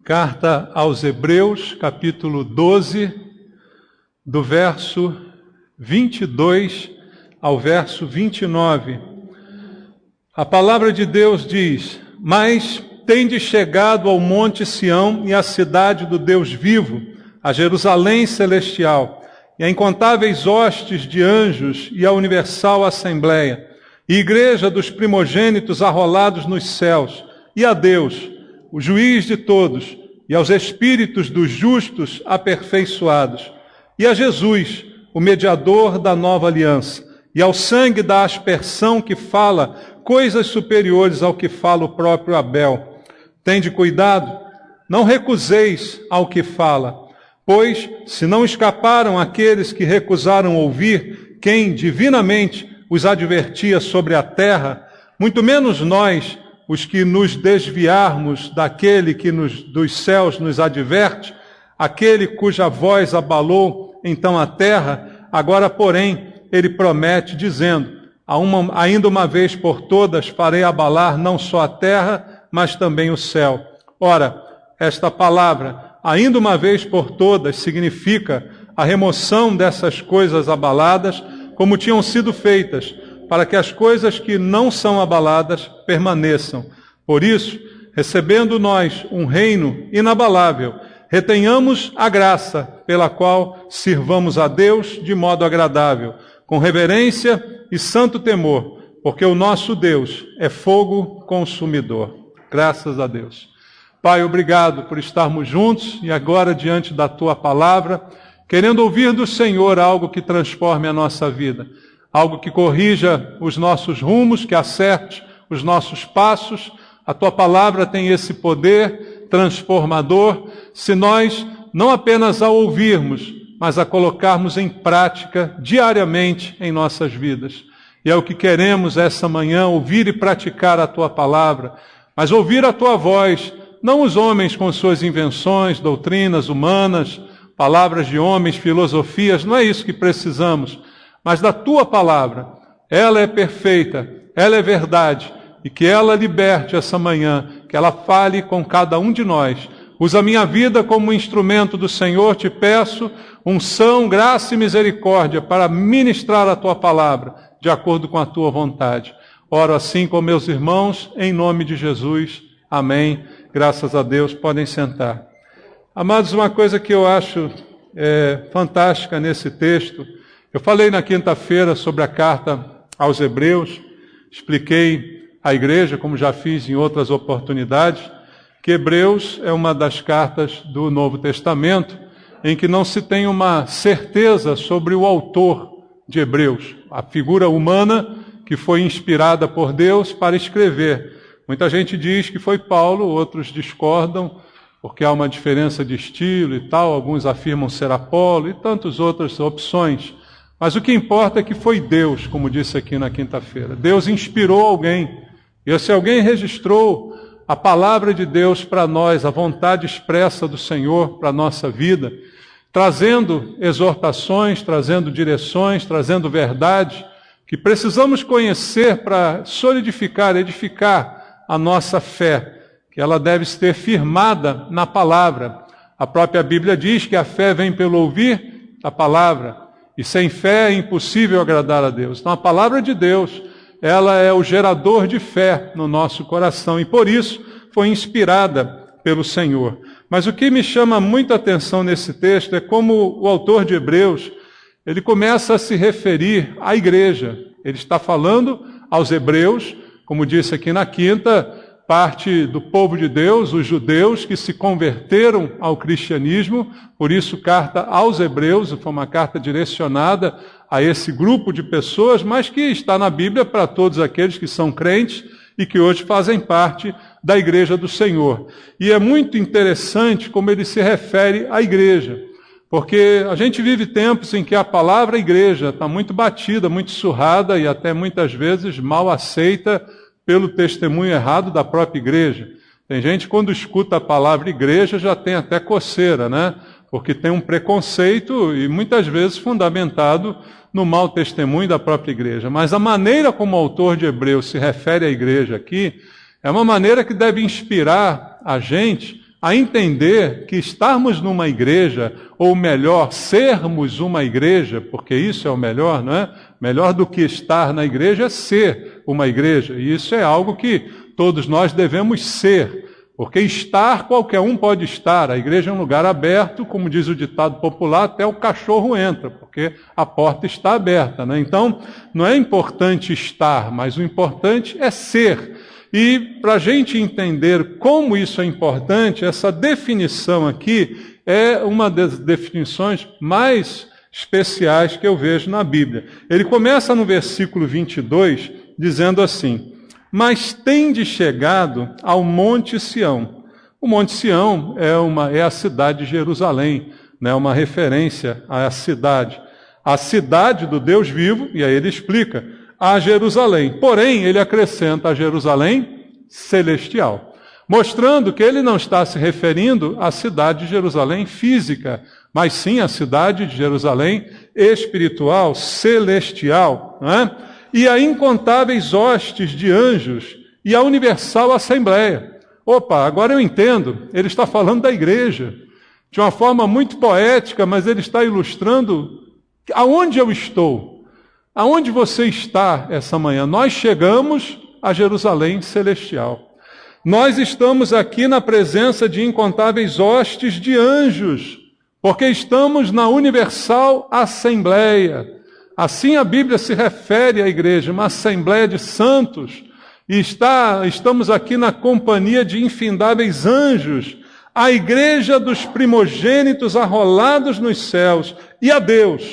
Carta aos Hebreus, capítulo 12, do verso 22 ao verso 29. A palavra de Deus diz: Mas tendes chegado ao monte Sião e à cidade do Deus vivo, a Jerusalém celestial, e a incontáveis hostes de anjos e a universal assembleia, e igreja dos primogênitos arrolados nos céus, e a Deus, o juiz de todos, e aos espíritos dos justos aperfeiçoados, e a Jesus, o mediador da nova aliança, e ao sangue da aspersão que fala coisas superiores ao que fala o próprio Abel. Tende cuidado, não recuseis ao que fala, pois, se não escaparam aqueles que recusaram ouvir quem divinamente os advertia sobre a terra, muito menos nós, os que nos desviarmos daquele que dos céus nos adverte, aquele cuja voz abalou então a terra, agora, porém, ele promete, dizendo: ainda uma vez por todas farei abalar não só a terra, mas também o céu. Ora, esta palavra, ainda uma vez por todas, significa a remoção dessas coisas abaladas, como tinham sido feitas, para que as coisas que não são abaladas permaneçam. Por isso, recebendo nós um reino inabalável, retenhamos a graça pela qual sirvamos a Deus de modo agradável, com reverência e santo temor, porque o nosso Deus é fogo consumidor. Graças a Deus. Pai, obrigado por estarmos juntos e agora diante da Tua palavra, querendo ouvir do Senhor algo que transforme a nossa vida, algo que corrija os nossos rumos, que acerte os nossos passos. A Tua palavra tem esse poder transformador, se nós não apenas a ouvirmos, mas a colocarmos em prática diariamente em nossas vidas. E é o que queremos essa manhã, ouvir e praticar a Tua palavra, mas ouvir a Tua voz, não os homens com suas invenções, doutrinas humanas, palavras de homens, filosofias, não é isso que precisamos, mas da Tua palavra. Ela é perfeita, ela é verdade, e que ela liberte essa manhã, que ela fale com cada um de nós. Usa a minha vida como instrumento do Senhor, te peço unção, graça e misericórdia para ministrar a Tua palavra, de acordo com a Tua vontade. Oro assim com meus irmãos, em nome de Jesus. Amém. Graças a Deus. Podem sentar. Amados, uma coisa que eu acho fantástica nesse texto, eu falei na quinta-feira sobre a carta aos Hebreus, expliquei à igreja, como já fiz em outras oportunidades, que Hebreus é uma das cartas do Novo Testamento em que não se tem uma certeza sobre o autor de Hebreus, a figura humana que foi inspirada por Deus para escrever. Muita gente diz que foi Paulo, outros discordam, porque há uma diferença de estilo e tal, alguns afirmam ser Apolo e tantas outras opções. Mas o que importa é que foi Deus, como disse aqui na quinta-feira. Deus inspirou alguém, e esse alguém registrou a palavra de Deus para nós, a vontade expressa do Senhor para a nossa vida, trazendo exortações, trazendo direções, trazendo verdade, que precisamos conhecer para solidificar, edificar a nossa fé, que ela deve ser firmada na palavra. A própria Bíblia diz que a fé vem pelo ouvir a palavra, e sem fé é impossível agradar a Deus. Então a palavra de Deus, ela é o gerador de fé no nosso coração, e por isso foi inspirada pelo Senhor. Mas o que me chama muita atenção nesse texto é como o autor de Hebreus, ele começa a se referir à igreja. Ele está falando aos hebreus, como disse aqui na quinta, parte do povo de Deus, os judeus que se converteram ao cristianismo, por isso carta aos Hebreus, foi uma carta direcionada a esse grupo de pessoas, mas que está na Bíblia para todos aqueles que são crentes e que hoje fazem parte da igreja do Senhor. E é muito interessante como ele se refere à igreja, porque a gente vive tempos em que a palavra igreja está muito batida, muito surrada e até muitas vezes mal aceita pelo testemunho errado da própria igreja. Tem gente, quando escuta a palavra igreja, já tem até coceira, né? Porque tem um preconceito e muitas vezes fundamentado no mau testemunho da própria igreja. Mas a maneira como o autor de Hebreus se refere à igreja aqui é uma maneira que deve inspirar a gente a entender que estarmos numa igreja, ou melhor, sermos uma igreja, porque isso é o melhor, não é? Melhor do que estar na igreja é ser uma igreja, e isso é algo que todos nós devemos ser, porque estar, qualquer um pode estar. A igreja é um lugar aberto, como diz o ditado popular, até o cachorro entra, porque a porta está aberta, né? Então, não é importante estar, mas o importante é ser. E para a gente entender como isso é importante, essa definição aqui é uma das definições mais especiais que eu vejo na Bíblia. Ele começa no versículo 22, dizendo assim: mas tende chegado ao Monte Sião. O Monte Sião é a cidade de Jerusalém, né? Uma referência à cidade. A cidade do Deus vivo, e aí ele explica, a Jerusalém. Porém, ele acrescenta a Jerusalém celestial, mostrando que ele não está se referindo à cidade de Jerusalém física, mas sim à cidade de Jerusalém espiritual, celestial, né? E a incontáveis hostes de anjos e a universal assembleia. Opa, agora eu entendo, ele está falando da igreja, de uma forma muito poética, mas ele está ilustrando aonde eu estou, aonde você está essa manhã. Nós chegamos a Jerusalém celestial. Nós estamos aqui na presença de incontáveis hostes de anjos, porque estamos na universal assembleia. Assim a Bíblia se refere à igreja, uma assembleia de santos, e estamos aqui na companhia de infindáveis anjos, a igreja dos primogênitos arrolados nos céus, e a Deus,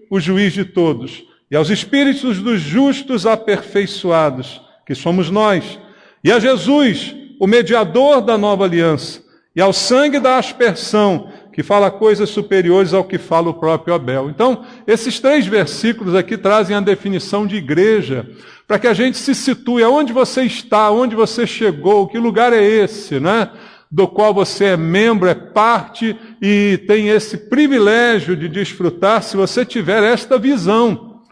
o juiz de todos, e aos espíritos dos justos aperfeiçoados, que somos nós, e a Jesus, o mediador da nova aliança, e ao sangue da aspersão, que fala coisas superiores ao que fala o próprio Abel. Então, esses 3 versículos aqui trazem a definição de igreja, para que a gente se situe aonde você está, onde você chegou, que lugar é esse, né? Do qual você é membro, é parte e tem esse privilégio de desfrutar, se você tiver esta visão.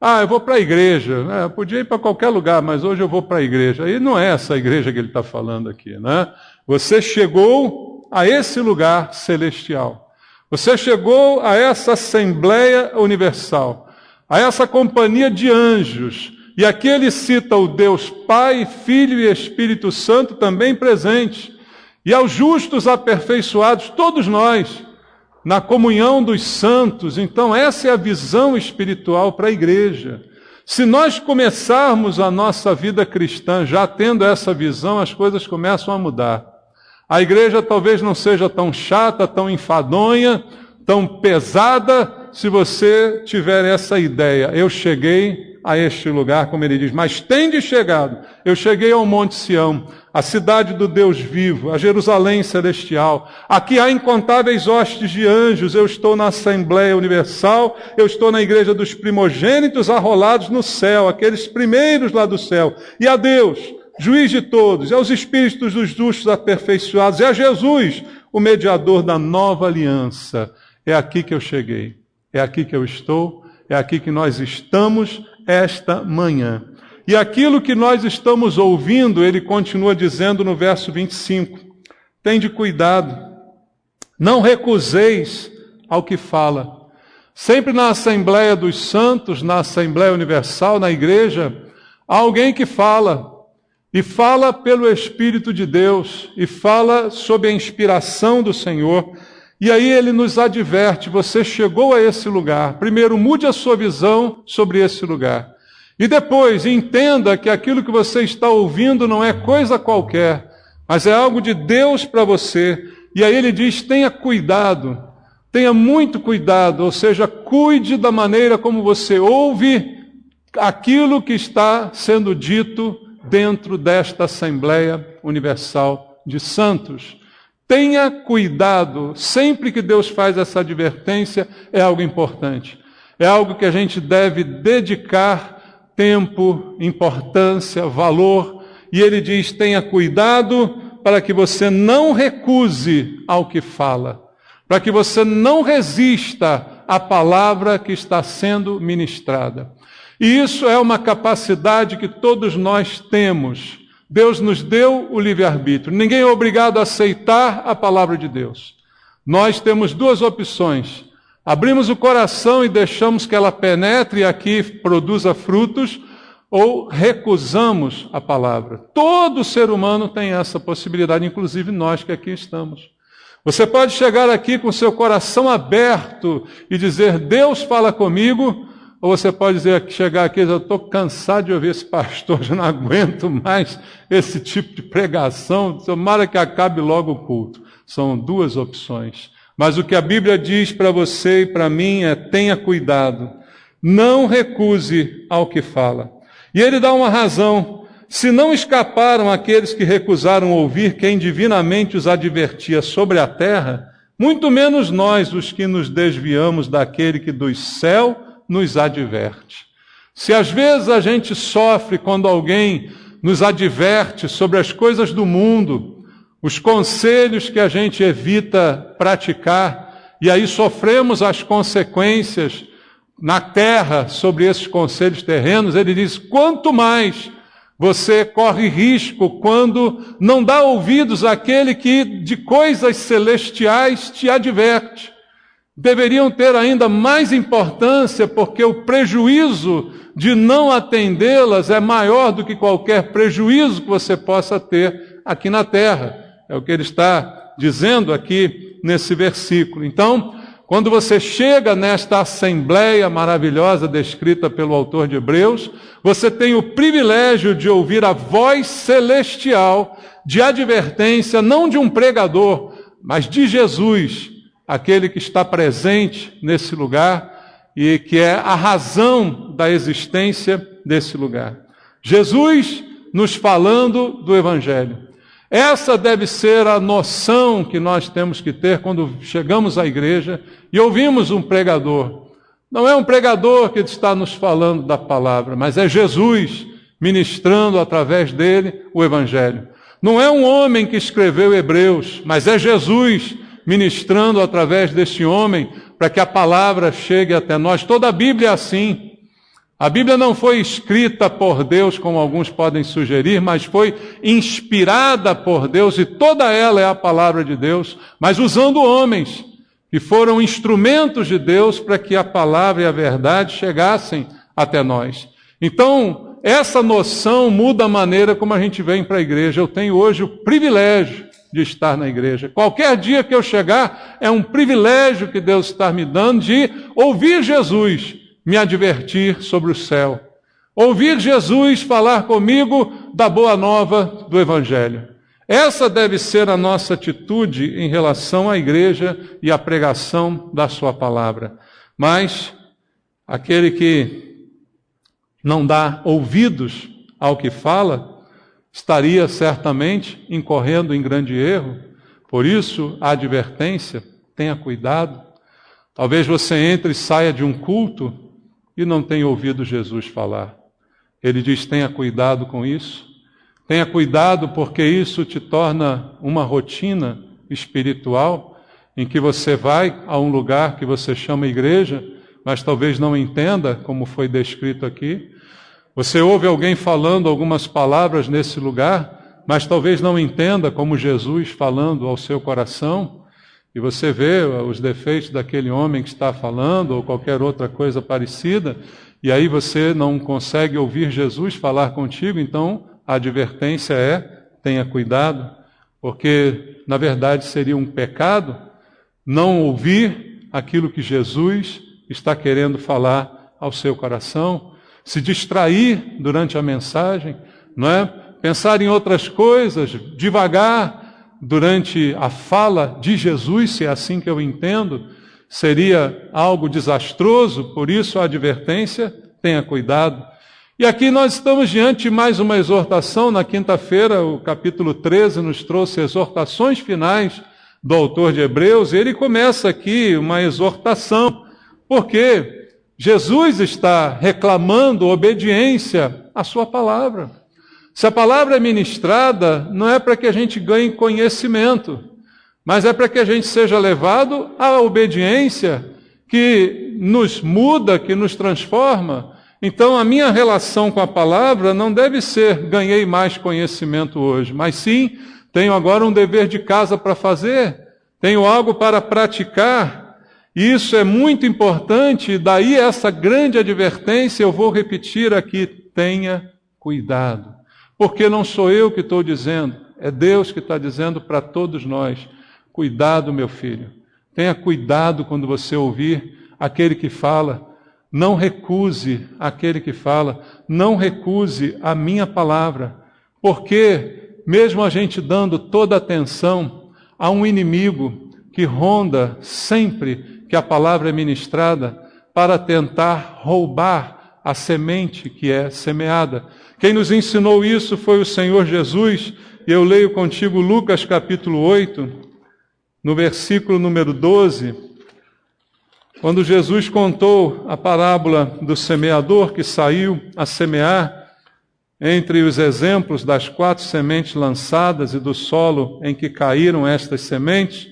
Ah, eu vou para a igreja, né? Eu podia ir para qualquer lugar, mas hoje eu vou para a igreja. E não é essa igreja que ele está falando aqui, né? Você chegou a esse lugar celestial. Você chegou a essa Assembleia Universal, a essa companhia de anjos. E aqui ele cita o Deus Pai, Filho e Espírito Santo também presentes. E aos justos aperfeiçoados, todos nós, na comunhão dos santos. Então essa é a visão espiritual para a igreja. Se nós começarmos a nossa vida cristã já tendo essa visão, as coisas começam a mudar. A igreja talvez não seja tão chata, tão enfadonha, tão pesada, se você tiver essa ideia. Eu cheguei a este lugar, como ele diz, mas tende chegado. Eu cheguei ao Monte Sião, a cidade do Deus vivo, a Jerusalém celestial. Aqui há incontáveis hostes de anjos. Eu estou na Assembleia Universal, eu estou na igreja dos primogênitos arrolados no céu, aqueles primeiros lá do céu. E a Deus, juiz de todos, e aos espíritos dos justos aperfeiçoados, e a Jesus, o mediador da nova aliança. É aqui que eu cheguei, é aqui que eu estou, é aqui que nós estamos esta manhã. E aquilo que nós estamos ouvindo, ele continua dizendo no verso 25, tende cuidado, não recuseis ao que fala. Sempre na Assembleia dos Santos, na Assembleia Universal, na igreja, há alguém que fala, e fala pelo Espírito de Deus, e fala sob a inspiração do Senhor. E aí ele nos adverte, você chegou a esse lugar. Primeiro, mude a sua visão sobre esse lugar. E depois, entenda que aquilo que você está ouvindo não é coisa qualquer, mas é algo de Deus para você. E aí ele diz, tenha cuidado, tenha muito cuidado, ou seja, cuide da maneira como você ouve aquilo que está sendo dito dentro desta Assembleia Universal de Santos. Tenha cuidado, sempre que Deus faz essa advertência, é algo importante. É algo que a gente deve dedicar tempo, importância, valor. E ele diz, tenha cuidado para que você não recuse ao que fala, para que você não resista à palavra que está sendo ministrada. E isso é uma capacidade que todos nós temos, Deus nos deu o livre-arbítrio. Ninguém é obrigado a aceitar a palavra de Deus. Nós temos duas opções. Abrimos o coração e deixamos que ela penetre e aqui produza frutos, ou recusamos a palavra. Todo ser humano tem essa possibilidade, inclusive nós que aqui estamos. Você pode chegar aqui com seu coração aberto e dizer, Deus fala comigo, ou você pode chegar aqui e dizer, eu estou cansado de ouvir esse pastor, já não aguento mais esse tipo de pregação, tomara que acabe logo o culto. São duas opções. Mas o que a Bíblia diz para você e para mim é, tenha cuidado, não recuse ao que fala. E ele dá uma razão, se não escaparam aqueles que recusaram ouvir quem divinamente os advertia sobre a terra, muito menos nós, os que nos desviamos daquele que do céu nos adverte. Se às vezes a gente sofre quando alguém nos adverte sobre as coisas do mundo, os conselhos que a gente evita praticar, e aí sofremos as consequências na terra sobre esses conselhos terrenos, ele diz, quanto mais você corre risco quando não dá ouvidos àquele que de coisas celestiais te adverte. Deveriam ter ainda mais importância, porque o prejuízo de não atendê-las é maior do que qualquer prejuízo que você possa ter aqui na terra. É o que ele está dizendo aqui nesse versículo. Então, quando você chega nesta assembleia maravilhosa descrita pelo autor de Hebreus, você tem o privilégio de ouvir a voz celestial de advertência, não de um pregador, mas de Jesus, aquele que está presente nesse lugar e que é a razão da existência desse lugar. Jesus nos falando do Evangelho. Essa deve ser a noção que nós temos que ter quando chegamos à igreja e ouvimos um pregador. Não é um pregador que está nos falando da palavra, mas é Jesus ministrando através dele o Evangelho. Não é um homem que escreveu Hebreus, mas é Jesus ministrando através desse homem para que a palavra chegue até nós. Toda a Bíblia é assim. A Bíblia não foi escrita por Deus, como alguns podem sugerir, mas foi inspirada por Deus, e toda ela é a palavra de Deus, mas usando homens, que foram instrumentos de Deus para que a palavra e a verdade chegassem até nós. Então, essa noção muda a maneira como a gente vem para a igreja. Eu tenho hoje o privilégio de estar na igreja. Qualquer dia que eu chegar, é um privilégio que Deus está me dando de ouvir Jesus me advertir sobre o céu. Ouvir Jesus falar comigo da boa nova do Evangelho. Essa deve ser a nossa atitude em relação à igreja e à pregação da sua palavra. Mas aquele que não dá ouvidos ao que fala, estaria certamente incorrendo em grande erro. Por isso, a advertência, tenha cuidado. Talvez você entre e saia de um culto e não tenha ouvido Jesus falar. Ele diz, tenha cuidado com isso. Tenha cuidado porque isso te torna uma rotina espiritual em que você vai a um lugar que você chama igreja, mas talvez não entenda como foi descrito aqui. Você ouve alguém falando algumas palavras nesse lugar, mas talvez não entenda como Jesus falando ao seu coração. E você vê os defeitos daquele homem que está falando, ou qualquer outra coisa parecida, e aí você não consegue ouvir Jesus falar contigo, então a advertência é, tenha cuidado, porque na verdade seria um pecado não ouvir aquilo que Jesus está querendo falar ao seu coração, se distrair durante a mensagem, não é? Pensar em outras coisas, devagar, durante a fala de Jesus, se é assim que eu entendo, seria algo desastroso, por isso a advertência, tenha cuidado. E aqui nós estamos diante de mais uma exortação. Na quinta-feira, o capítulo 13 nos trouxe exortações finais do autor de Hebreus, e ele começa aqui uma exortação, porque Jesus está reclamando obediência à sua palavra. Se a palavra é ministrada, não é para que a gente ganhe conhecimento, mas é para que a gente seja levado à obediência que nos muda, que nos transforma. Então, a minha relação com a palavra não deve ser ganhei mais conhecimento hoje, mas sim, tenho agora um dever de casa para fazer, tenho algo para praticar, e isso é muito importante, daí essa grande advertência, eu vou repetir aqui, tenha cuidado, porque não sou eu que estou dizendo, é Deus que está dizendo para todos nós, cuidado, meu filho, tenha cuidado quando você ouvir aquele que fala, não recuse aquele que fala, não recuse a minha palavra, porque mesmo a gente dando toda a atenção a um inimigo que ronda sempre que a palavra é ministrada para tentar roubar a semente que é semeada. Quem nos ensinou isso foi o Senhor Jesus, e eu leio contigo Lucas capítulo 8, no versículo número 12, quando Jesus contou a parábola do semeador que saiu a semear, entre os exemplos das 4 sementes lançadas e do solo em que caíram estas sementes,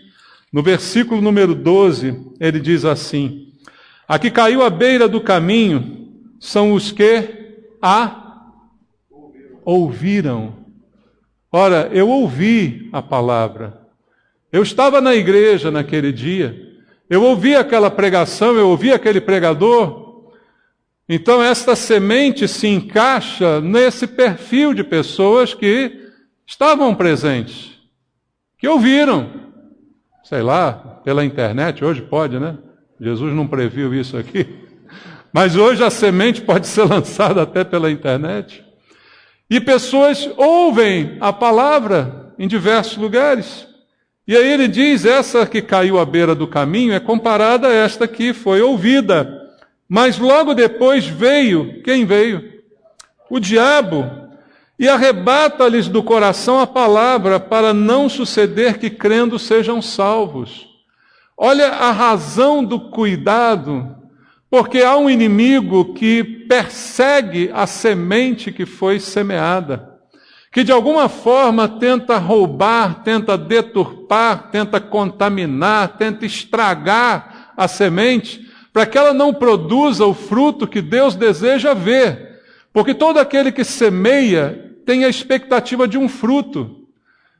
no versículo número 12, ele diz assim: a que caiu à beira do caminho são os que a ouviram. Ora, eu ouvi a palavra. Eu estava na igreja naquele dia. Eu ouvi aquela pregação, eu ouvi aquele pregador. Então, esta semente se encaixa nesse perfil de pessoas que estavam presentes, que ouviram, sei lá, pela internet, hoje pode, né? Jesus não previu isso aqui. Mas hoje a semente pode ser lançada até pela internet. E pessoas ouvem a palavra em diversos lugares. E aí ele diz, essa que caiu à beira do caminho é comparada a esta que foi ouvida. Mas logo depois veio, quem veio? O diabo, e arrebata-lhes do coração a palavra, para não suceder que crendo sejam salvos. Olha a razão do cuidado, porque há um inimigo que persegue a semente que foi semeada, que de alguma forma tenta roubar, tenta deturpar, tenta contaminar, tenta estragar a semente, para que ela não produza o fruto que Deus deseja ver. Porque todo aquele que semeia tem a expectativa de um fruto.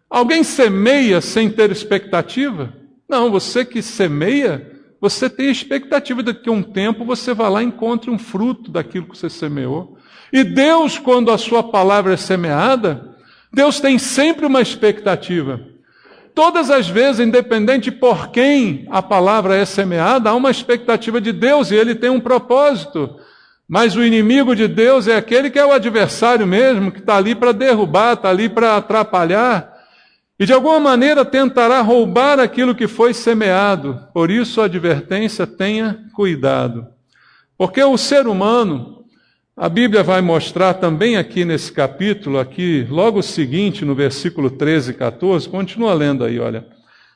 Alguém semeia sem ter expectativa? Não, você que semeia, você tem a expectativa de que um tempo você vá lá e encontre um fruto daquilo que você semeou. E Deus, quando a sua palavra é semeada, Deus tem sempre uma expectativa. Todas as vezes, independente por quem a palavra é semeada, há uma expectativa de Deus e ele tem um propósito. Mas o inimigo de Deus é aquele que é o adversário mesmo, que está ali para derrubar, está ali para atrapalhar. E de alguma maneira tentará roubar aquilo que foi semeado. Por isso a advertência, tenha cuidado. Porque o ser humano, a Bíblia vai mostrar também aqui nesse capítulo, aqui logo seguinte, no versículo 13 e 14, continua lendo aí, olha.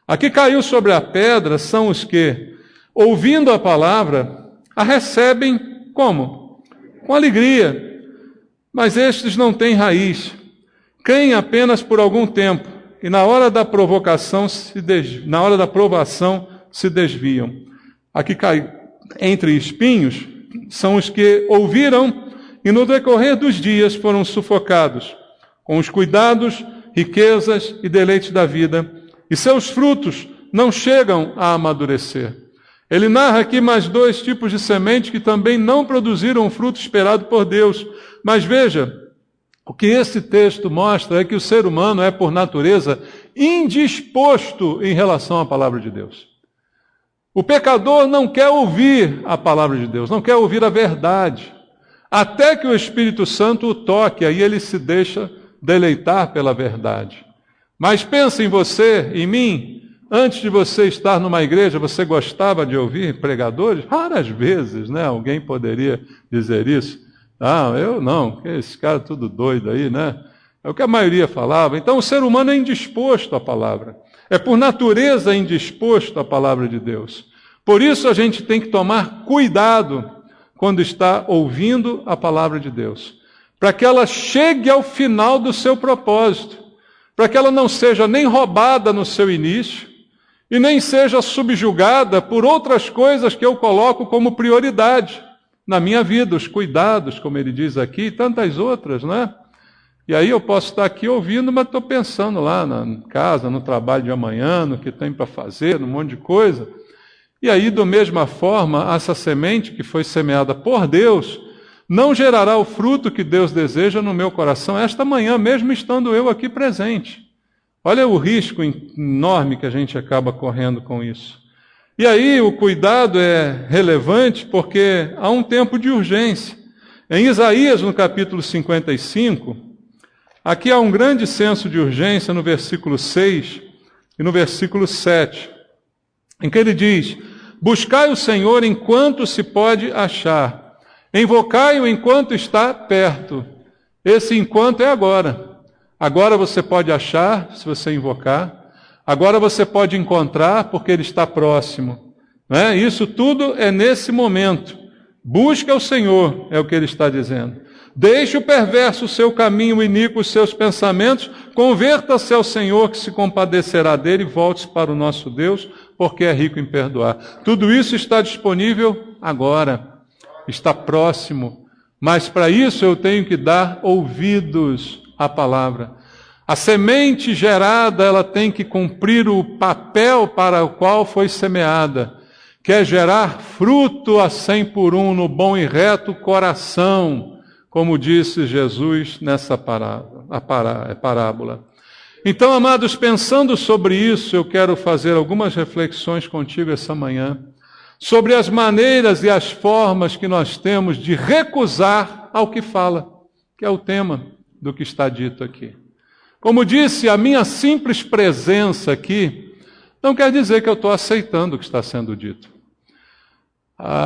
Aqui caiu sobre a pedra são os que, ouvindo a palavra, a recebem como? Com alegria. Mas estes não têm raiz, creem apenas por algum tempo, e na hora da provação se desviam. Aqui cai entre espinhos são os que ouviram e no decorrer dos dias foram sufocados com os cuidados, riquezas e deleites da vida, e seus frutos não chegam a amadurecer. Ele narra aqui mais 2 tipos de semente que também não produziram o fruto esperado por Deus. Mas veja, o que esse texto mostra é que o ser humano é, por natureza, indisposto em relação à palavra de Deus. O pecador não quer ouvir a palavra de Deus, não quer ouvir a verdade, até que o Espírito Santo o toque, aí ele se deixa deleitar pela verdade. Mas pensa em você, em mim, antes de você estar numa igreja, você gostava de ouvir pregadores? Raras vezes, né? Alguém poderia dizer isso. Ah, eu não, que esse cara tudo doido aí, né? É o que a maioria falava. Então o ser humano é indisposto à palavra. É por natureza indisposto à palavra de Deus. Por isso a gente tem que tomar cuidado quando está ouvindo a palavra de Deus, para que ela chegue ao final do seu propósito, para que ela não seja nem roubada no seu início e nem seja subjugada por outras coisas que eu coloco como prioridade. na minha vida, os cuidados, como ele diz aqui, e tantas outras, né? E aí eu posso estar aqui ouvindo, mas estou pensando lá na casa, no trabalho de amanhã, no que tem para fazer, num monte de coisa. E aí, da mesma forma, essa semente que foi semeada por Deus, não gerará o fruto que Deus deseja no meu coração esta manhã, mesmo estando eu aqui presente. Olha o risco enorme que a gente acaba correndo com isso. E aí o cuidado é relevante porque há um tempo de urgência. Em Isaías, no capítulo 55, aqui há um grande senso de urgência no versículo 6 e no versículo 7, em que ele diz: buscai o Senhor enquanto se pode achar, invocai-o enquanto está perto. Esse enquanto é agora. Agora você pode achar, se você invocar. Agora você pode encontrar, porque ele está próximo. Né? Isso tudo é nesse momento. Busca o Senhor, é o que ele está dizendo. Deixe o perverso o seu caminho, o iníquo os seus pensamentos, converta-se ao Senhor, que se compadecerá dele, e volte-se para o nosso Deus, porque é rico em perdoar. Tudo isso está disponível agora, está próximo, mas para isso eu tenho que dar ouvidos à palavra. A semente gerada, ela tem que cumprir o papel para o qual foi semeada, que é gerar fruto a 100 por 1 no bom e reto coração, como disse Jesus nessa parábola. Então, amados, pensando sobre isso, eu quero fazer algumas reflexões contigo essa manhã, sobre as maneiras e as formas que nós temos de recusar ao que fala, que é o tema do que está dito aqui. Como disse, a minha simples presença aqui não quer dizer que eu estou aceitando o que está sendo dito.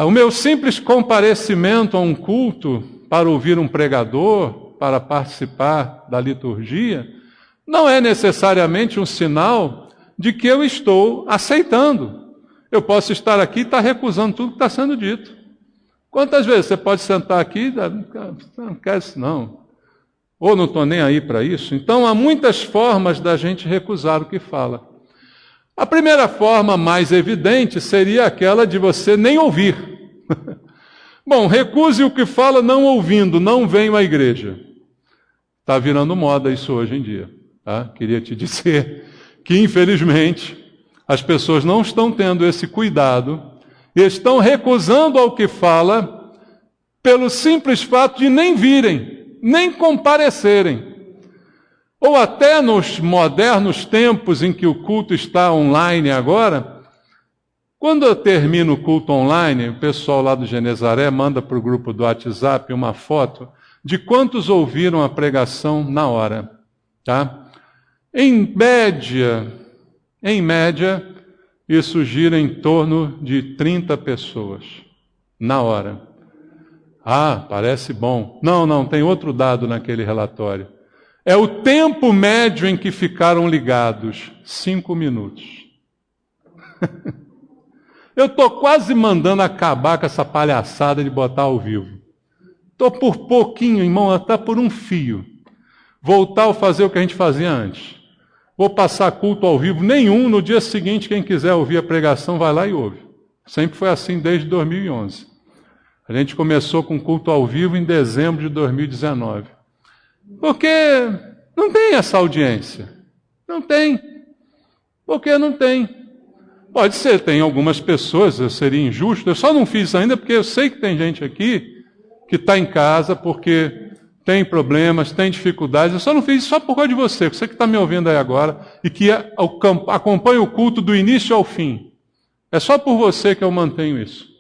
O meu simples comparecimento a um culto para ouvir um pregador, para participar da liturgia, não é necessariamente um sinal de que eu estou aceitando. Eu posso estar aqui e estar recusando tudo que está sendo dito. Quantas vezes você pode sentar aqui e não quero isso não, ou não estou nem aí para isso? Então há muitas formas da gente recusar o que fala. A primeira forma mais evidente seria aquela de você nem ouvir. Bom, recuse o que fala não ouvindo, não venho à igreja. Está virando moda isso hoje em dia. Tá? Queria te dizer que, infelizmente, as pessoas não estão tendo esse cuidado e estão recusando ao que fala pelo simples fato de nem virem, nem comparecerem. Ou até nos modernos tempos em que o culto está online agora, quando eu termino o culto online, o pessoal lá do Genezaré manda para o grupo do WhatsApp uma foto de quantos ouviram a pregação na hora. Tá? Em média, isso gira em torno de 30 pessoas na hora. Ah, parece bom. Não, tem outro dado naquele relatório. É o tempo médio em que ficaram ligados, 5 minutos. Eu estou quase mandando acabar com essa palhaçada de botar ao vivo. Estou por pouquinho, irmão, até por um fio. Voltar a fazer o que a gente fazia antes. Vou passar culto ao vivo nenhum, no dia seguinte quem quiser ouvir a pregação vai lá e ouve. Sempre foi assim desde 2011. A gente começou com culto ao vivo em dezembro de 2019. Porque não tem essa audiência. Não tem. Porque não tem. Pode ser, tem algumas pessoas, eu seria injusto, eu só não fiz ainda porque eu sei que tem gente aqui que está em casa porque tem problemas, tem dificuldades. Eu só não fiz isso só por causa de você que está me ouvindo aí agora e que acompanha o culto do início ao fim. É só por você que eu mantenho isso.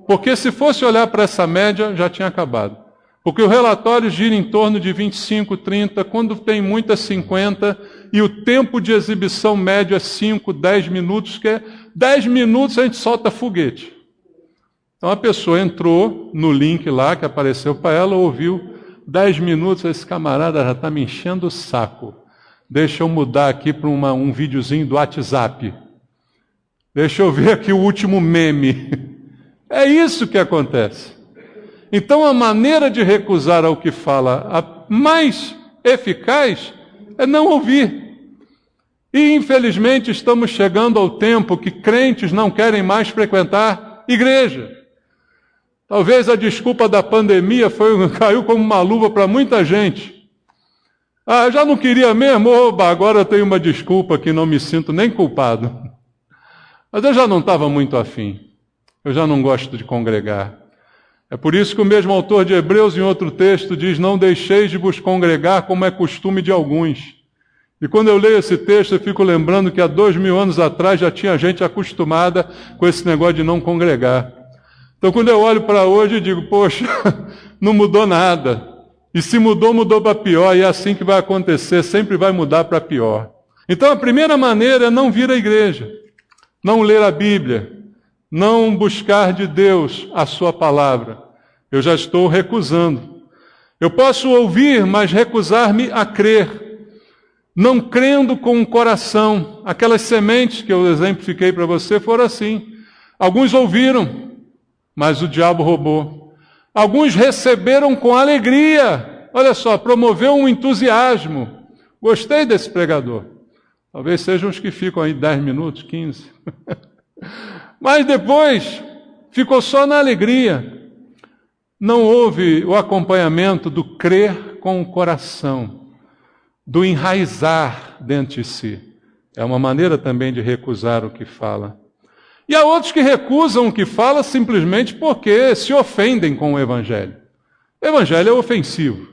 Porque se fosse olhar para essa média, já tinha acabado. Porque o relatório gira em torno de 25, 30, quando tem muitas 50, e o tempo de exibição médio é 5, 10 minutos, que é 10 minutos a gente solta foguete. Então a pessoa entrou no link lá que apareceu para ela, ouviu 10 minutos, esse camarada já está me enchendo o saco. Deixa eu mudar aqui para um videozinho do WhatsApp. Deixa eu ver aqui o último meme. É isso que acontece. Então, a maneira de recusar ao que fala, a mais eficaz, é não ouvir. E, infelizmente, estamos chegando ao tempo que crentes não querem mais frequentar igreja. Talvez a desculpa da pandemia caiu como uma luva para muita gente. Eu já não queria mesmo, oba, agora eu tenho uma desculpa que não me sinto nem culpado. Mas eu já não estava muito afim. Eu já não gosto de congregar. É por isso que o mesmo autor de Hebreus, em outro texto, diz: não deixeis de vos congregar como é costume de alguns. E quando eu leio esse texto, eu fico lembrando que há 2000 anos atrás já tinha gente acostumada com esse negócio de não congregar. Então, quando eu olho para hoje, eu digo, poxa, não mudou nada. E se mudou, mudou para pior. E é assim que vai acontecer, sempre vai mudar para pior. Então, a primeira maneira é não vir à igreja, não ler a Bíblia, não buscar de Deus a sua palavra. Eu já estou recusando. Eu posso ouvir, mas recusar-me a crer. Não crendo com o coração. Aquelas sementes que eu exemplifiquei para você foram assim. Alguns ouviram, mas o diabo roubou. Alguns receberam com alegria. Olha só, promoveu um entusiasmo. Gostei desse pregador. Talvez sejam os que ficam aí 10 minutos, 15. Mas depois ficou só na alegria. Não houve o acompanhamento do crer com o coração, do enraizar dentro de si. É uma maneira também de recusar o que fala. E há outros que recusam o que fala simplesmente porque se ofendem com o Evangelho. O Evangelho é ofensivo.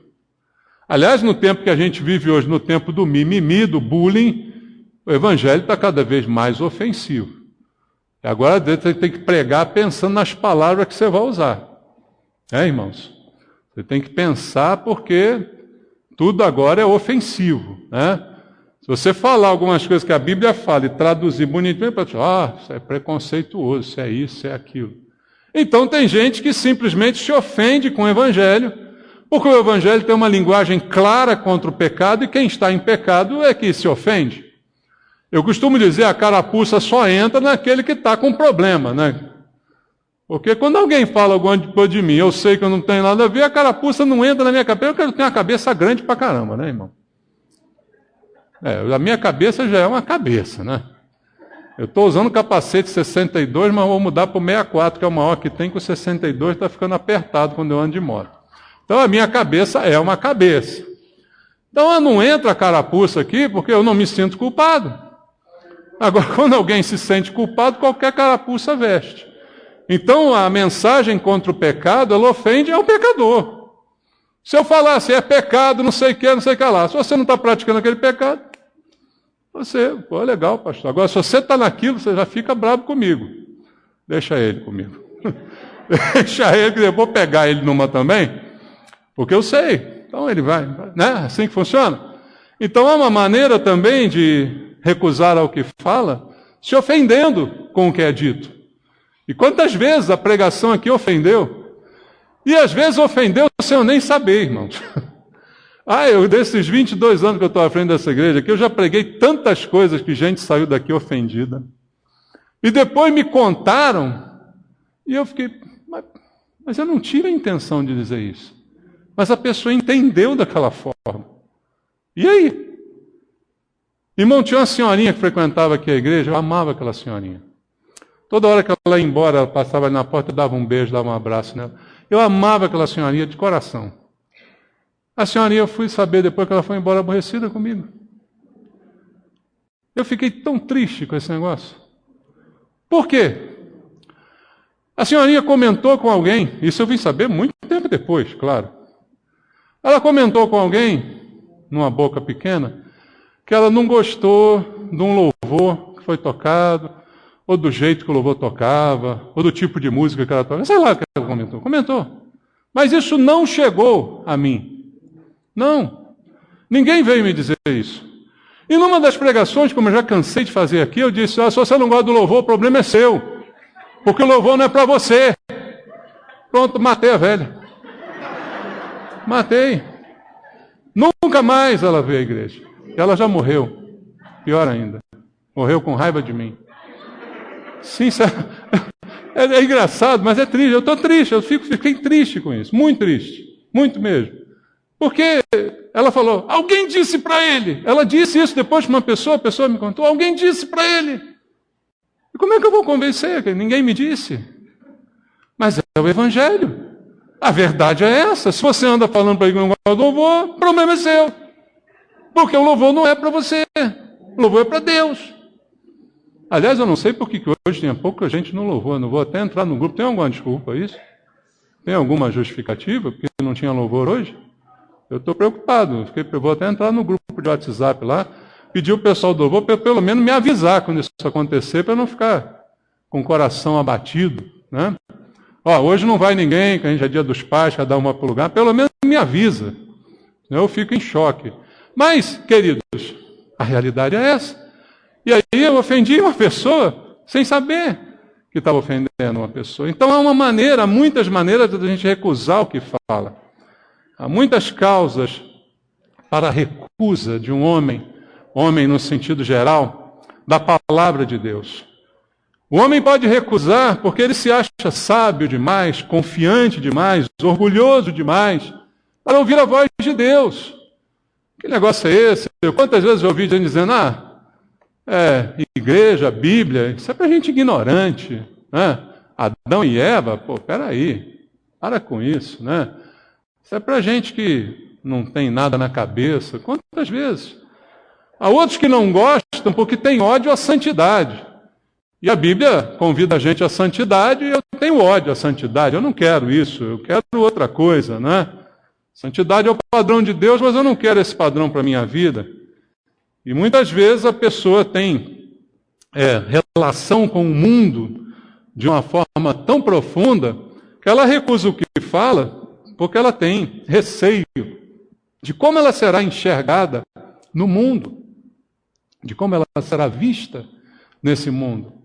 Aliás, no tempo que a gente vive hoje, no tempo do mimimi, do bullying, o Evangelho está cada vez mais ofensivo. E agora você tem que pregar pensando nas palavras que você vai usar. Irmãos? Você tem que pensar porque tudo agora é ofensivo, né? Se você falar algumas coisas que a Bíblia fala e traduzir bonitinho, para dizer, isso é preconceituoso, isso é aquilo. Então tem gente que simplesmente se ofende com o Evangelho, porque o Evangelho tem uma linguagem clara contra o pecado, e quem está em pecado é que se ofende. Eu costumo dizer, a carapuça só entra naquele que está com problema, né? Porque quando alguém fala alguma coisa de mim, eu sei que eu não tenho nada a ver, a carapuça não entra na minha cabeça, porque eu tenho uma cabeça grande pra caramba, né, irmão? A minha cabeça já é uma cabeça, né? Eu estou usando o capacete 62, mas vou mudar para o 64, que é o maior que tem, que o 62 está ficando apertado quando eu ando de moto. Então a minha cabeça é uma cabeça. Então não entra a carapuça aqui, porque eu não me sinto culpado. Agora, quando alguém se sente culpado, qualquer carapuça veste. Então, a mensagem contra o pecado, ela ofende ao pecador. Se eu falasse, é pecado, não sei o que lá. Se você não está praticando aquele pecado, legal, pastor. Agora, se você está naquilo, você já fica bravo comigo. Deixa ele comigo. Deixa ele, que eu vou pegar ele numa também, porque eu sei. Então, ele vai, né? Assim que funciona. Então, há uma maneira também de recusar ao que fala, se ofendendo com o que é dito. E quantas vezes a pregação aqui ofendeu? E às vezes ofendeu sem eu nem saber, irmãos. Desses 22 anos que eu estou à frente dessa igreja aqui, eu já preguei tantas coisas que gente saiu daqui ofendida. E depois me contaram, e eu fiquei, mas eu não tive a intenção de dizer isso. Mas a pessoa entendeu daquela forma. E aí? Irmão, tinha uma senhorinha que frequentava aqui a igreja, eu amava aquela senhorinha. Toda hora que ela ia embora, ela passava na porta, eu dava um beijo, dava um abraço nela. Eu amava aquela senhorinha de coração. A senhorinha, eu fui saber depois que ela foi embora aborrecida comigo. Eu fiquei tão triste com esse negócio. Por quê? A senhorinha comentou com alguém, isso eu vim saber muito tempo depois, claro. Ela comentou com alguém, numa boca pequena, que ela não gostou de um louvor que foi tocado, ou do jeito que o louvor tocava, ou do tipo de música que ela tocava. Sei lá o que ela comentou. Comentou. Mas isso não chegou a mim. Não. Ninguém veio me dizer isso. E numa das pregações, como eu já cansei de fazer aqui, eu disse, se você não gosta do louvor, o problema é seu. Porque o louvor não é para você. Pronto, matei a velha. Matei. Nunca mais ela veio à igreja. Ela já morreu. Pior ainda. Morreu com raiva de mim. Sim, é engraçado, mas é triste. Eu estou triste, fiquei triste com isso. Muito triste. Muito mesmo. Porque ela falou, alguém disse para ele. Ela disse isso depois para uma pessoa, a pessoa me contou, alguém disse para ele. E como é que eu vou convencer? Ninguém me disse. Mas é o Evangelho. A verdade é essa. Se você anda falando para ele que não gosta do louvor, o problema é seu. Porque o louvor não é para você. O louvor é para Deus. Aliás, eu não sei por que hoje tem pouca gente no louvor. Não vou até entrar no grupo. Tem alguma desculpa isso? Tem alguma justificativa porque não tinha louvor hoje? Eu estou preocupado. Eu vou até entrar no grupo de WhatsApp lá, pedir o pessoal do louvor para pelo menos me avisar quando isso acontecer, para eu não ficar com o coração abatido, né? Hoje não vai ninguém, que a gente é dia dos pais, cada uma para o lugar. Pelo menos me avisa. Eu fico em choque. Mas, queridos, a realidade é essa. E aí eu ofendi uma pessoa sem saber que estava ofendendo uma pessoa. Então há muitas maneiras de a gente recusar o que fala. Há muitas causas para a recusa de um homem no sentido geral, da palavra de Deus. O homem pode recusar porque ele se acha sábio demais, confiante demais, orgulhoso demais, para ouvir a voz de Deus. Que negócio é esse? Quantas vezes eu ouvi gente dizendo, igreja, Bíblia, isso é para gente ignorante, né? Adão e Eva, peraí, para com isso, né? Isso é para gente que não tem nada na cabeça. Quantas vezes? Há outros que não gostam porque têm ódio à santidade. E a Bíblia convida a gente à santidade, e eu tenho ódio à santidade, eu não quero isso, eu quero outra coisa, né? Santidade é o padrão de Deus, mas eu não quero esse padrão para a minha vida. E muitas vezes a pessoa tem relação com o mundo de uma forma tão profunda que ela recusa o que fala porque ela tem receio de como ela será enxergada no mundo, de como ela será vista nesse mundo.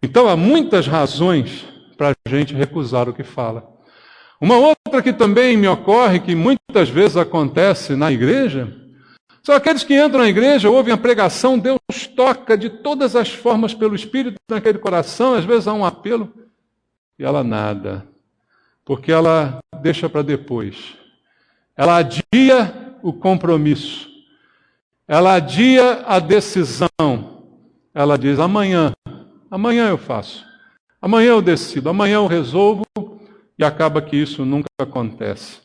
Então há muitas razões para a gente recusar o que fala. Uma outra que também me ocorre, que muitas vezes acontece na igreja, são aqueles que entram na igreja, ouvem a pregação, Deus toca de todas as formas pelo Espírito naquele coração, às vezes há um apelo, e ela nada, porque ela deixa para depois. Ela adia o compromisso, ela adia a decisão, ela diz, amanhã eu faço, amanhã eu decido, amanhã eu resolvo, e acaba que isso nunca acontece.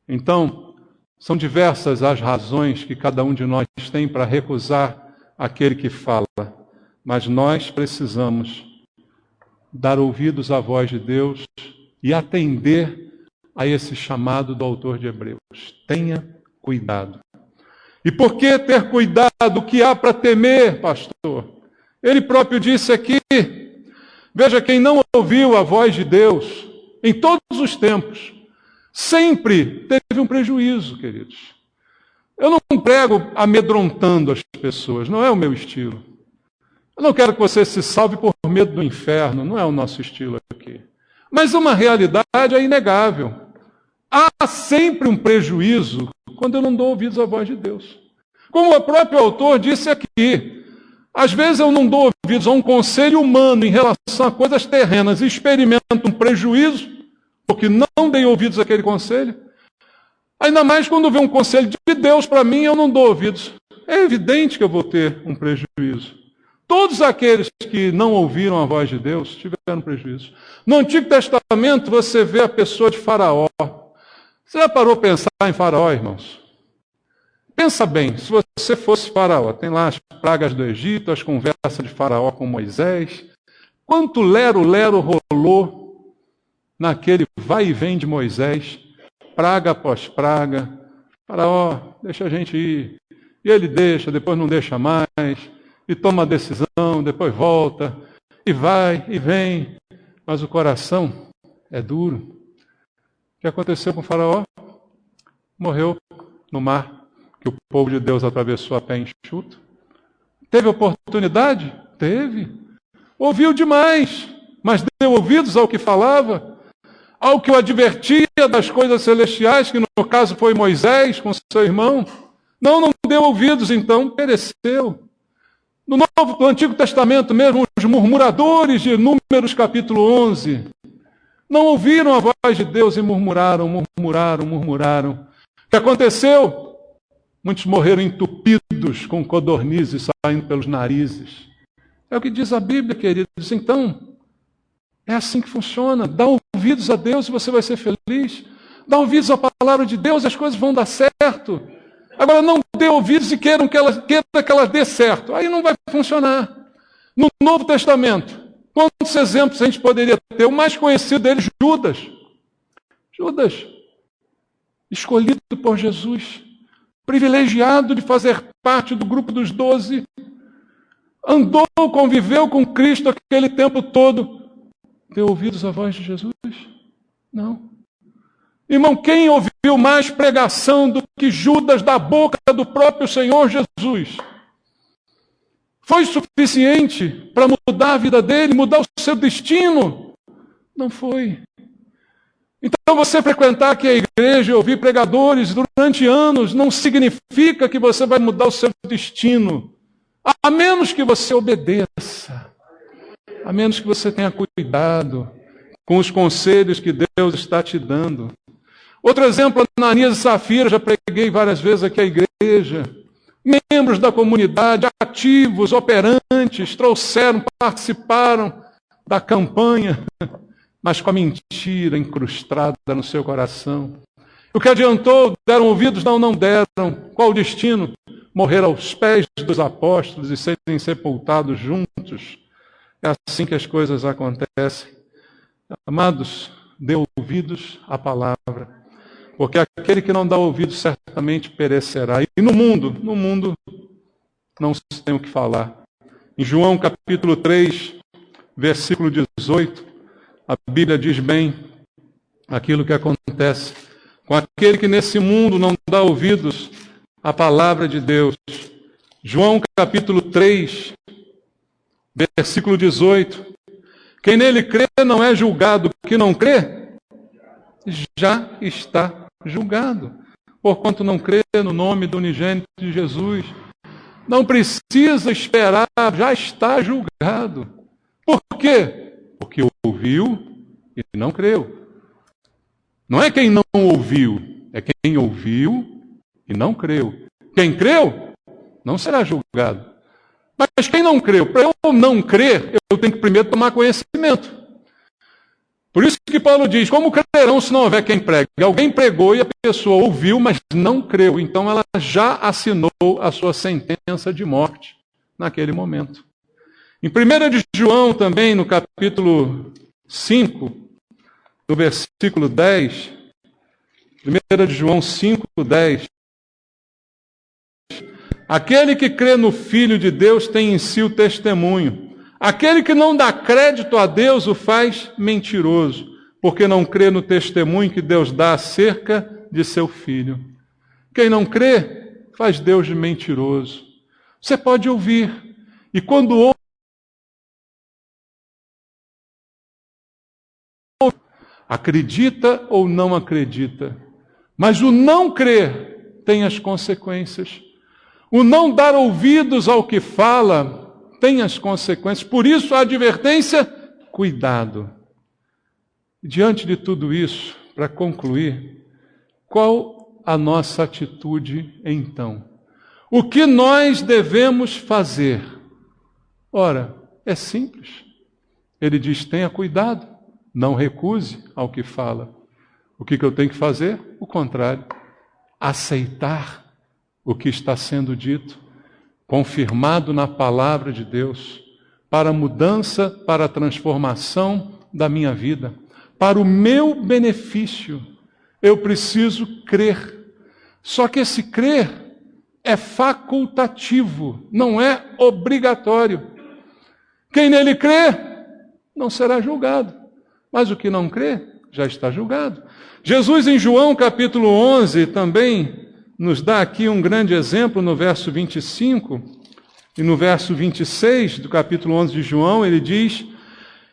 Então, são diversas as razões que cada um de nós tem para recusar aquele que fala, mas nós precisamos dar ouvidos à voz de Deus e atender a esse chamado do autor de Hebreus. Tenha cuidado. E por que ter cuidado? O que há para temer, pastor? Ele próprio disse aqui, veja, quem não ouviu a voz de Deus em todos os tempos, sempre teve um prejuízo, queridos. Eu não prego amedrontando as pessoas, não é o meu estilo. Eu não quero que você se salve por medo do inferno, não é o nosso estilo aqui. Mas uma realidade é inegável. Há sempre um prejuízo quando eu não dou ouvidos à voz de Deus. Como o próprio autor disse aqui, às vezes eu não dou ouvidos a um conselho humano em relação a coisas terrenas e experimento um prejuízo, porque não dei ouvidos àquele conselho. Ainda mais quando vem um conselho de Deus para mim, eu não dou ouvidos. É evidente que eu vou ter um prejuízo. Todos aqueles que não ouviram a voz de Deus tiveram prejuízo. No Antigo Testamento você vê a pessoa de Faraó. Você já parou para pensar em Faraó, irmãos? Pensa bem, se você fosse Faraó, tem lá as pragas do Egito, as conversas de Faraó com Moisés. Quanto lero-lero rolou naquele vai e vem de Moisés, praga após praga. Faraó, deixa a gente ir. E ele deixa, depois não deixa mais, e toma a decisão, depois volta, e vai e vem. Mas o coração é duro. O que aconteceu com Faraó? Morreu no mar, que o povo de Deus atravessou a pé enxuto. Teve oportunidade? Teve. Ouviu demais, mas deu ouvidos ao que falava, ao que o advertia das coisas celestiais, que no caso foi Moisés com seu irmão. Não deu ouvidos, então pereceu. No Antigo Testamento mesmo, os murmuradores de Números capítulo 11, não ouviram a voz de Deus e murmuraram. O que aconteceu? Muitos morreram entupidos com codornizes saindo pelos narizes. É o que diz a Bíblia, queridos. Então, é assim que funciona. Dá ouvidos a Deus e você vai ser feliz. Dá ouvidos à palavra de Deus, as coisas vão dar certo. Agora, não dê ouvidos e queira que ela dê certo. Aí não vai funcionar. No Novo Testamento, quantos exemplos a gente poderia ter? O mais conhecido deles, Judas. Judas, escolhido por Jesus, privilegiado de fazer parte do grupo dos 12, andou, conviveu com Cristo aquele tempo todo. Deu ouvidos à voz de Jesus? Não. Irmão, quem ouviu mais pregação do que Judas da boca do próprio Senhor Jesus? Foi suficiente para mudar a vida dele, mudar o seu destino? Não foi. Então você frequentar aqui a igreja e ouvir pregadores durante anos não significa que você vai mudar o seu destino. A menos que você obedeça. A menos que você tenha cuidado com os conselhos que Deus está te dando. Outro exemplo, Ananias e Safira, já preguei várias vezes aqui à igreja. Membros da comunidade, ativos, operantes, participaram da campanha, mas com a mentira incrustada no seu coração. O que adiantou? Deram ouvidos? Não deram. Qual o destino? Morrer aos pés dos apóstolos e serem sepultados juntos. É assim que as coisas acontecem. Amados, dê ouvidos à palavra. Porque aquele que não dá ouvido certamente perecerá. E no mundo não se tem o que falar. Em João capítulo 3, versículo 18, a Bíblia diz bem aquilo que acontece com aquele que nesse mundo não dá ouvidos à palavra de Deus. João capítulo 3, versículo 18. Quem nele crê não é julgado, quem não crê já está julgado, porquanto não crê no nome do unigênito de Jesus. Não precisa esperar, já está julgado. Por quê? Porque ouviu e não creu. Não é quem não ouviu, é quem ouviu e não creu. Quem creu não será julgado. Mas quem não creu, para eu não crer, eu tenho que primeiro tomar conhecimento. Por isso que Paulo diz, como crerão se não houver quem pregue? Alguém pregou e a pessoa ouviu, mas não creu. Então ela já assinou a sua sentença de morte naquele momento. Em 1 de João também, no capítulo 5, no versículo 10, 1 de João 5, 10, aquele que crê no Filho de Deus tem em si o testemunho. Aquele que não dá crédito a Deus o faz mentiroso, porque não crê no testemunho que Deus dá acerca de seu Filho. Quem não crê faz Deus de mentiroso. Você pode ouvir, e quando ouve, acredita ou não acredita, mas o não crer tem as consequências. O não dar ouvidos ao que fala tem as consequências. Por isso a advertência, cuidado. Diante de tudo isso, para concluir, qual a nossa atitude então? O que nós devemos fazer? Ora, é simples. Ele diz, tenha cuidado, não recuse ao que fala. O que eu tenho que fazer? O contrário. Aceitar o que está sendo dito, confirmado na palavra de Deus, para a mudança, para a transformação da minha vida, para o meu benefício. Eu preciso crer. Só que esse crer é facultativo, não é obrigatório. Quem nele crê não será julgado, mas o que não crê já está julgado. Jesus, em João capítulo 11, também nos dá aqui um grande exemplo no verso 25 e no verso 26 do capítulo 11 de João, ele diz,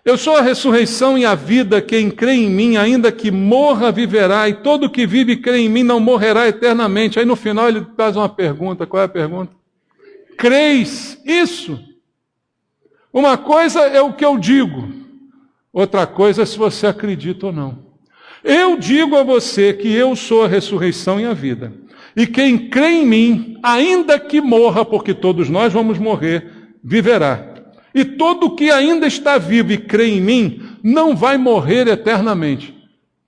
eu sou a ressurreição e a vida, quem crê em mim, ainda que morra, viverá, e todo que vive e crê em mim não morrerá eternamente. Aí no final ele faz uma pergunta, qual é a pergunta? Creis isso? Uma coisa é o que eu digo, outra coisa é se você acredita ou não. Eu digo a você que eu sou a ressurreição e a vida. E quem crê em mim, ainda que morra, porque todos nós vamos morrer, viverá. E todo que ainda está vivo e crê em mim, não vai morrer eternamente.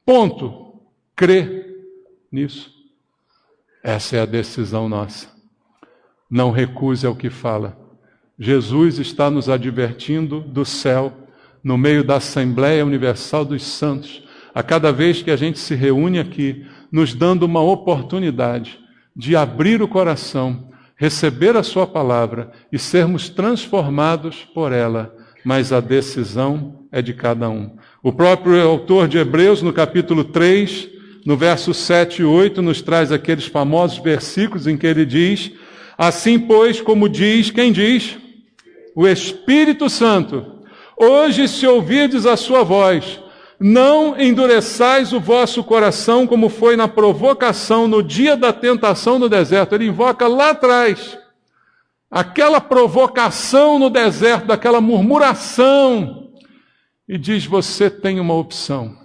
Ponto. Crê nisso. Essa é a decisão nossa. Não recuse ao que fala. Jesus está nos advertindo do céu, no meio da Assembleia Universal dos Santos, a cada vez que a gente se reúne aqui, nos dando uma oportunidade de abrir o coração, receber a sua palavra e sermos transformados por ela, mas a decisão é de cada um. O próprio autor de Hebreus, no capítulo 3, no verso 7 e 8, nos traz aqueles famosos versículos em que ele diz: assim, pois, como diz, quem diz? O Espírito Santo. Hoje, se ouvirdes a sua voz, não endureçais o vosso coração, como foi na provocação, no dia da tentação no deserto. Ele invoca lá atrás, aquela provocação no deserto, daquela murmuração, e diz: você tem uma opção.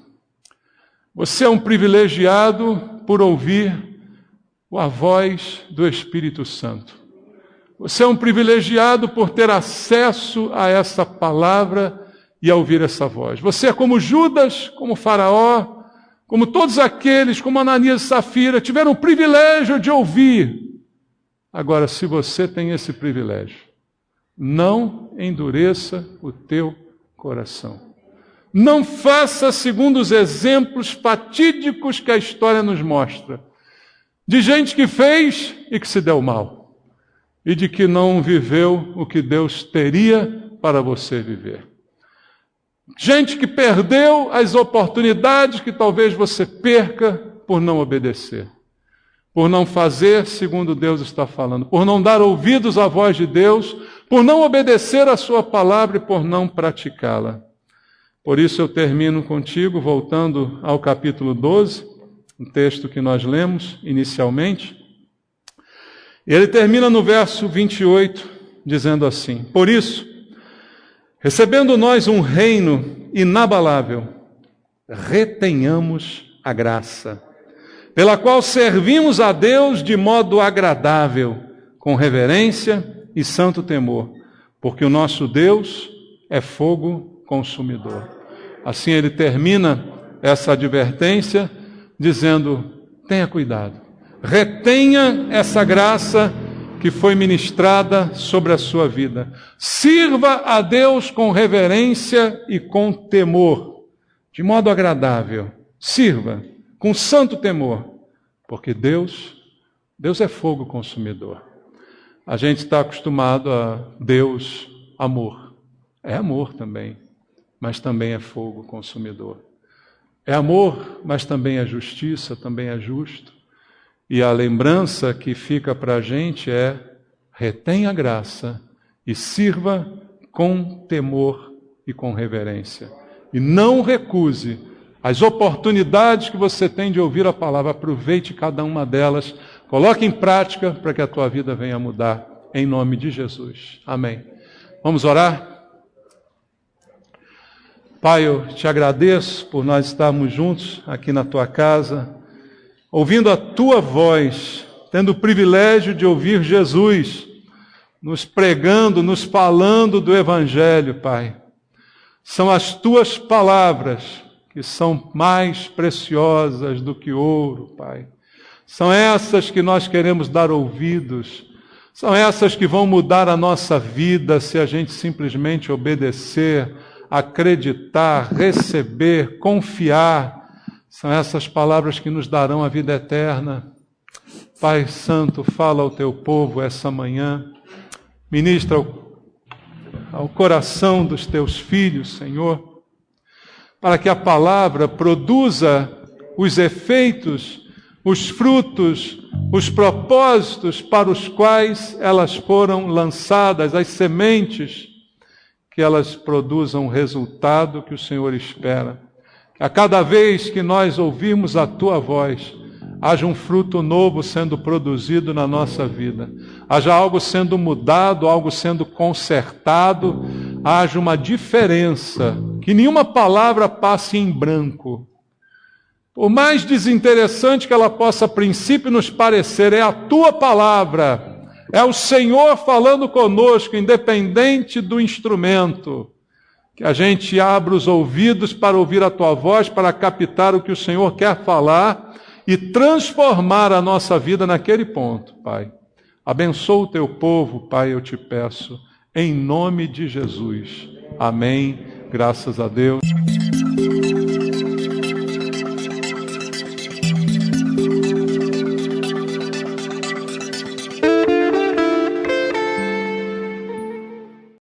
Você é um privilegiado por ouvir a voz do Espírito Santo. Você é um privilegiado por ter acesso a essa palavra e a ouvir essa voz. Você é como Judas, como Faraó, como todos aqueles, como Ananias e Safira, tiveram o privilégio de ouvir. Agora, se você tem esse privilégio, não endureça o teu coração. Não faça segundo os exemplos fatídicos que a história nos mostra, de gente que fez e que se deu mal, e de que não viveu o que Deus teria para você viver. Gente que perdeu as oportunidades que talvez você perca por não obedecer, por não fazer segundo Deus está falando, por não dar ouvidos à voz de Deus, por não obedecer a sua palavra e por não praticá-la. Por isso eu termino contigo, voltando ao capítulo 12, um texto que nós lemos inicialmente. Ele termina no verso 28, dizendo assim: por isso, recebendo nós um reino inabalável, retenhamos a graça, pela qual servimos a Deus de modo agradável, com reverência e santo temor, porque o nosso Deus é fogo consumidor. Assim ele termina essa advertência dizendo: tenha cuidado, retenha essa graça que foi ministrada sobre a sua vida. Sirva a Deus com reverência e com temor, de modo agradável. Sirva com santo temor, porque Deus é fogo consumidor. A gente está acostumado a Deus amor. É amor também, mas também é fogo consumidor. É amor, mas também é justiça, também é justo. E a lembrança que fica para a gente é: retenha a graça e sirva com temor e com reverência. E não recuse as oportunidades que você tem de ouvir a palavra. Aproveite cada uma delas, coloque em prática para que a tua vida venha a mudar, em nome de Jesus. Amém. Vamos orar? Pai, eu te agradeço por nós estarmos juntos aqui na tua casa, ouvindo a tua voz, tendo o privilégio de ouvir Jesus, nos pregando, nos falando do Evangelho, Pai. São as tuas palavras que são mais preciosas do que ouro, Pai. São essas que nós queremos dar ouvidos, são essas que vão mudar a nossa vida se a gente simplesmente obedecer, acreditar, receber, confiar. São essas palavras que nos darão a vida eterna. Pai Santo, fala ao teu povo essa manhã. Ministra ao coração dos teus filhos, Senhor, para que a palavra produza os efeitos, os frutos, os propósitos para os quais elas foram lançadas, as sementes, que elas produzam o resultado que o Senhor espera. A cada vez que nós ouvirmos a tua voz, haja um fruto novo sendo produzido na nossa vida, haja algo sendo mudado, algo sendo consertado, haja uma diferença, que nenhuma palavra passe em branco. Por mais desinteressante que ela possa a princípio nos parecer, é a tua palavra, é o Senhor falando conosco, independente do instrumento. Que a gente abra os ouvidos para ouvir a Tua voz, para captar o que o Senhor quer falar e transformar a nossa vida naquele ponto, Pai. Abençoa o Teu povo, Pai, eu te peço, em nome de Jesus. Amém. Graças a Deus.